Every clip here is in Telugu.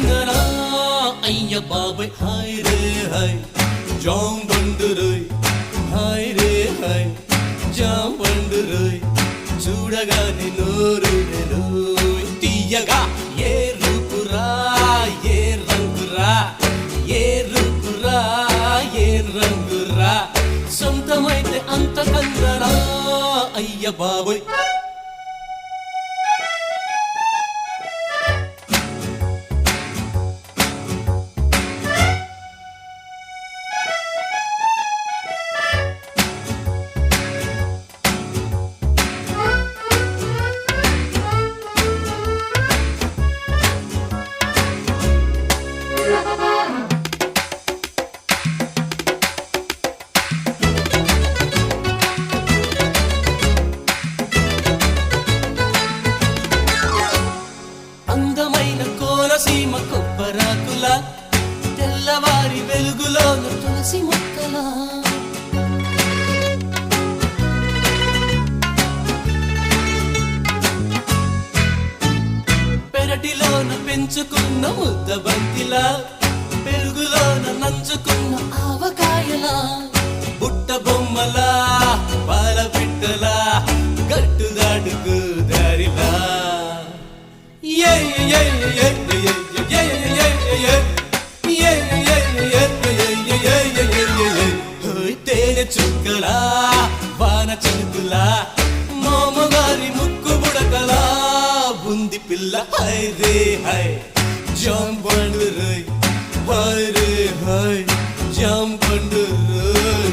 కందరా అయ్య బాబాయ్ హాయ్ రే హాయ్ జాం బండు రోయ్ హాయ్ రే హాయ్ జాం బండు రోయ్ చూడగానే నోరు రోయ్ తీయగా ఏ రూపురా ఏ రంగురా ఏ రూపురా ఏ రంగురా సొంతమైతే అంత కందరా అయ్య బాబాయ్ అందమైన కోనసీమ కొబ్బరాకుల తెల్లవారి వెలుగులోన తులసి మొక్కల పెరటిలోన పెంచుకున్న ముద్ద బంతిలా పెరుగులోన నంచుకున్న ఆవకాయలా బుట్ట బొమ్మలా పాల పిట్టలా గట్టు దాటుకు దారిలా తేనె చుక్కలా వాన చినుకులా మామగారి ముక్కు బుడకలా బుంది పిల్ల హై రే హై జాం పండు రోయ్ హై రే హై జాం పండు రోయ్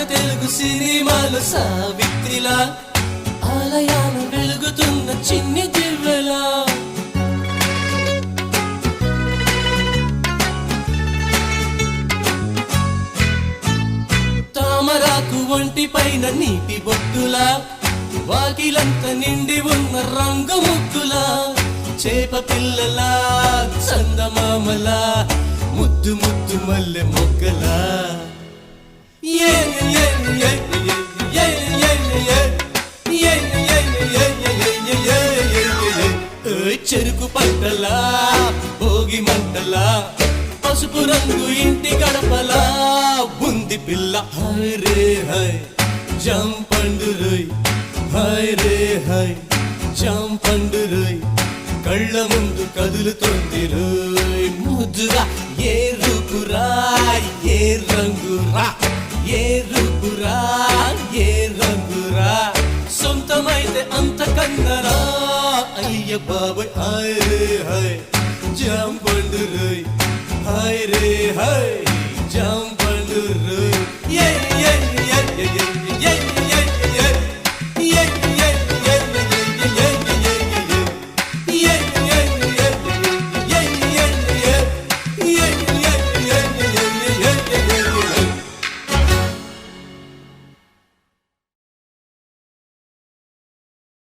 తెలుగు సినిమాలు సావిత్రిలా ఆలయాన వెలుగుతున్న చిన్ని దివ్వెలా తామరాకు ఒంటి పైన నీటి బొట్టులా వాకిలంత నిండి ఉన్న రంగు ముక్కులా చేప పిల్లలా చందమామలా ముద్దు ముద్దు మల్లె మొగ్గలా చెరుకు పంటలా భోగి మంటలా పసుపు రంగు ఇంటి గడపలా బుంది పిల్ల హై రే హై జాం పండు రోయ్ హై రే హై జాం పండు రోయ్ కళ్ళ ముందు కదులుతోంది రోయ్ ముద్దుగా ఏ రూపురా ఏ రంగురా ఏ రూపురా ఏ రంగురా సొంతమైతే అంత కన్నరా అయ్య బాబాయ్ హై రే హై జాం పండు రోయ్ హై రే హై జాం